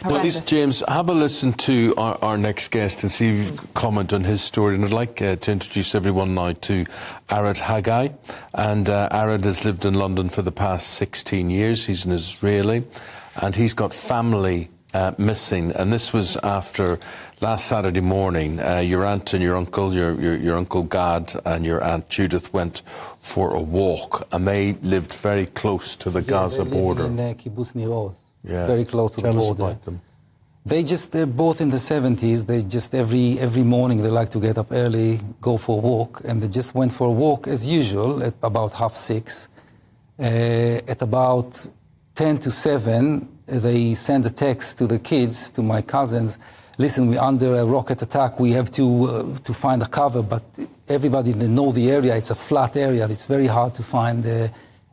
Please, James, have a listen to our next guest and see if you comment on his story. And I'd like to introduce everyone now to Arad Haggai. And Arad has lived in London for the past 16 years. He's an Israeli, and he's got family missing. And this was after last Saturday morning. Your aunt and your uncle, your uncle Gad and your aunt Judith went for a walk, and they lived very close to the Gaza border. In Kibbutz Nir Oz, very close to the border. Tell us about them. They just, they're both in the 70s. They just every morning they like to get up early, go for a walk, and they just went for a walk as usual at about 6:30. At about 10 to 7, they send a text to the kids, to my cousins. Listen, we're under a rocket attack. We have to find a cover, but everybody they know the area. It's a flat area. It's very hard to find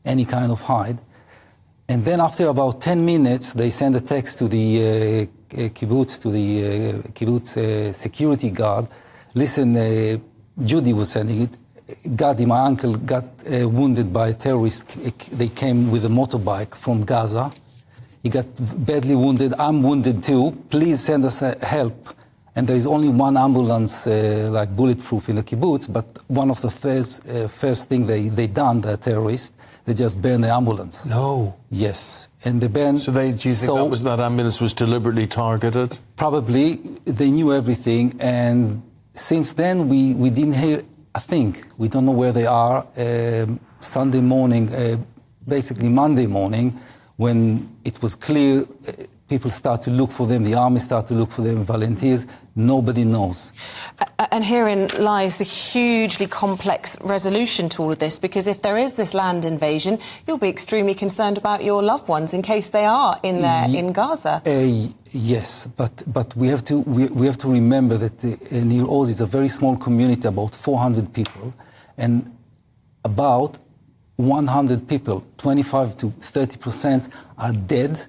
any kind of hide. And then after about 10 minutes, they send a text to the kibbutz, kibbutz security guard. Listen, Judy was sending it. Gadi, my uncle, got wounded by a terrorist. They came with a motorbike from Gaza. He got badly wounded. I'm wounded too. Please send us help. And there is only one ambulance, like bulletproof in the kibbutz. But one of the first thing they done, the terrorists, they just burned the ambulance. No. Yes, and they burned. So do you think that ambulance was deliberately targeted? Probably. They knew everything, and since then we didn't hear a thing. We don't know where they are. Sunday morning, basically Monday morning, when it was clear, people start to look for them, the army start to look for them, volunteers, nobody knows. And herein lies the hugely complex resolution to all of this, because if there is this land invasion, you'll be extremely concerned about your loved ones in case they are in there in Gaza. Yes, but we have to remember that Nir Oz is a very small community, about 400 people, and about 100 people, 25 to 30% are dead,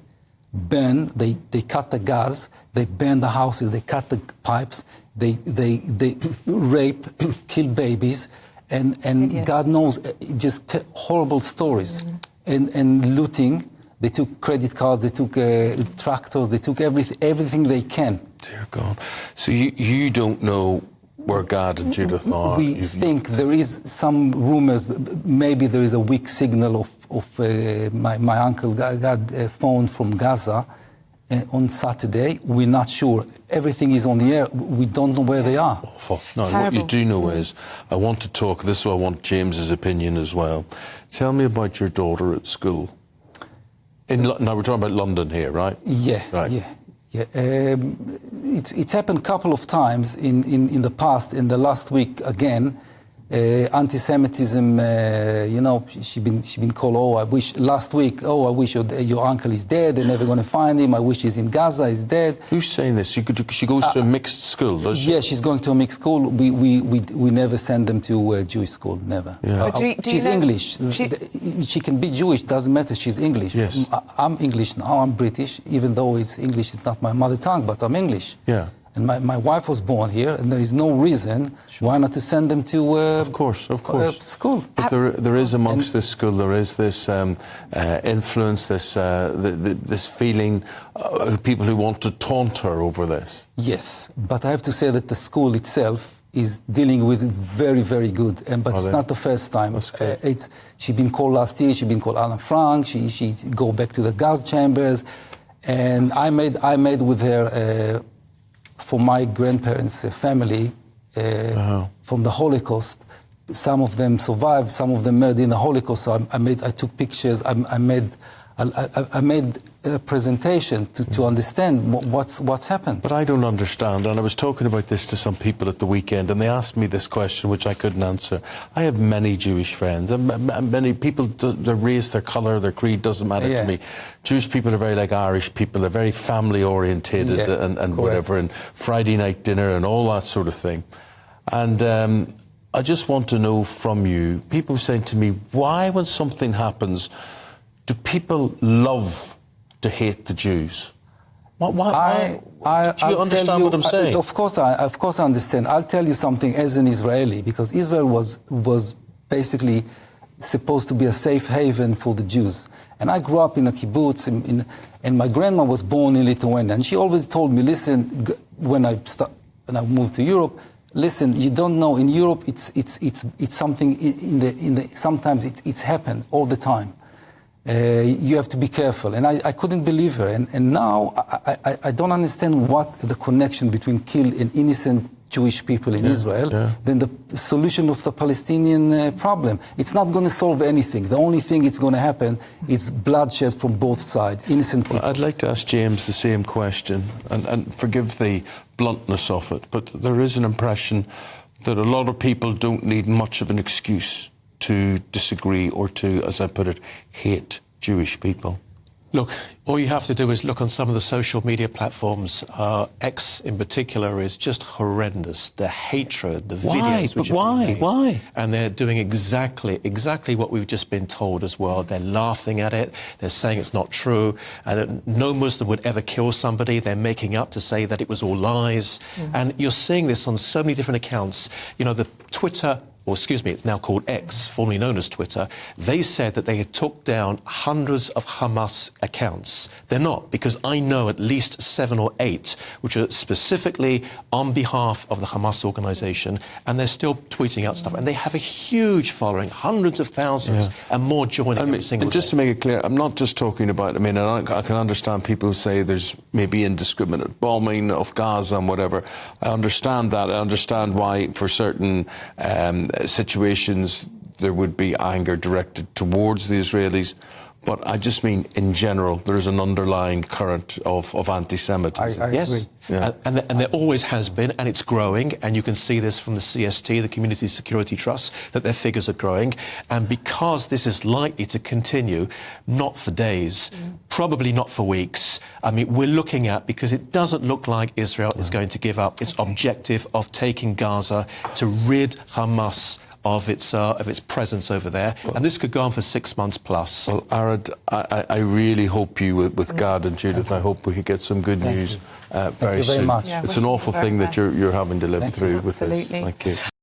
burned. They cut the gas, they burn the houses, they cut the pipes, they rape, kill babies, and God knows, just horrible stories. And looting. They took credit cards, they took tractors, they took everything they can. Dear God. So you don't know where Gad and Judith are? We think there is some rumors, maybe there is a weak signal of my uncle got a phone from Gaza on Saturday. We're not sure. Everything is on the air. We don't know where they are. Awful. No, what you do know is, I want to talk, this is why I want James's opinion as well. Tell me about your daughter at school. Now we're talking about London here, right? Yeah, right. Yeah. It's happened a couple of times in the past. In the last week again, anti-Semitism. She been called. Oh, I wish last week. Oh, I wish your uncle is dead. They're never going to find him. I wish he's in Gaza. He's dead. Who's saying this? She goes to a mixed school, does she? Yeah, she's going to a mixed school. We never send them to a Jewish school. Never. Yeah. She's English. She can be Jewish. Doesn't matter. She's English. Yes. I'm English now. I'm British. Even though English is not my mother tongue, but I'm English. Yeah. And my wife was born here, and there is no reason why not to send them to of course. school. But there is amongst this school, there is this influence, this feeling, people who want to taunt her over this. Yes, but I have to say that the school itself is dealing with it very, very good. But it's not the first time. She's been called last year. She's been called Anna Frank. She go back to the gas chambers, and I made with her. For my grandparents' family from the Holocaust, some of them survived, some of them murdered in the Holocaust. So I took pictures. I made a presentation to understand what's happened. But I don't understand, and I was talking about this to some people at the weekend, and they asked me this question, which I couldn't answer. I have many Jewish friends, and many people, their race, their colour, their creed doesn't matter to me. Jewish people are very like Irish people. They're very family-orientated and whatever, and Friday night dinner and all that sort of thing. And I just want to know from you, people saying to me, why when something happens, do people love to hate the Jews? Why? Do you understand what I'm saying? Of course I understand. I'll tell you something as an Israeli, because Israel was basically supposed to be a safe haven for the Jews. And I grew up in a kibbutz, And my grandma was born in Lithuania, and she always told me, listen, when I moved to Europe, listen, you don't know, in Europe it's something sometimes it's happened all the time. You have to be careful. And I couldn't believe her. And now I don't understand what the connection between kill and innocent Jewish people in Israel than the solution of the Palestinian problem. It's not going to solve anything. The only thing it's going to happen is bloodshed from both sides, innocent people. Well, I'd like to ask James the same question, and forgive the bluntness of it, but there is an impression that a lot of people don't need much of an excuse to disagree or to, as I put it, hate Jewish people. Look, all you have to do is look on some of the social media platforms. X in particular is just horrendous. The hatred, the videos. Why? And they're doing exactly what we've just been told as well. They're laughing at it. They're saying it's not true. And that no Muslim would ever kill somebody. They're making up to say that it was all lies. And you're seeing this on so many different accounts. You know, the Twitter, or excuse me, it's now called X, formerly known as Twitter, they said that they had took down hundreds of Hamas accounts. They're not, because I know at least 7 or 8, which are specifically on behalf of the Hamas organization, and they're still tweeting out stuff. And they have a huge following, hundreds of thousands, and more joining every single and just day. to make it clear, I'm not just talking about, I mean, I can understand people who say there's maybe indiscriminate bombing of Gaza and whatever. I understand that. I understand why for certain situations there would be anger directed towards the Israelis, but I just mean in general there's an underlying current of anti-Semitism. I Yes, agree. Yeah. and there always has been, and it's growing, and you can see this from the CST, the Community Security Trust, that their figures are growing, and because this is likely to continue, not for days, probably not for weeks, I mean, we're looking at, because it doesn't look like Israel is going to give up its objective of taking Gaza, to rid Hamas of its presence over there, and this could go on for 6 months plus. Well, Arad, I really hope you, with Gad and Judith, I hope we could get some good news very soon. Thank you very much. Yeah, It's an wishing you awful the very thing that best. you're having to live through with this. Absolutely. Thank you.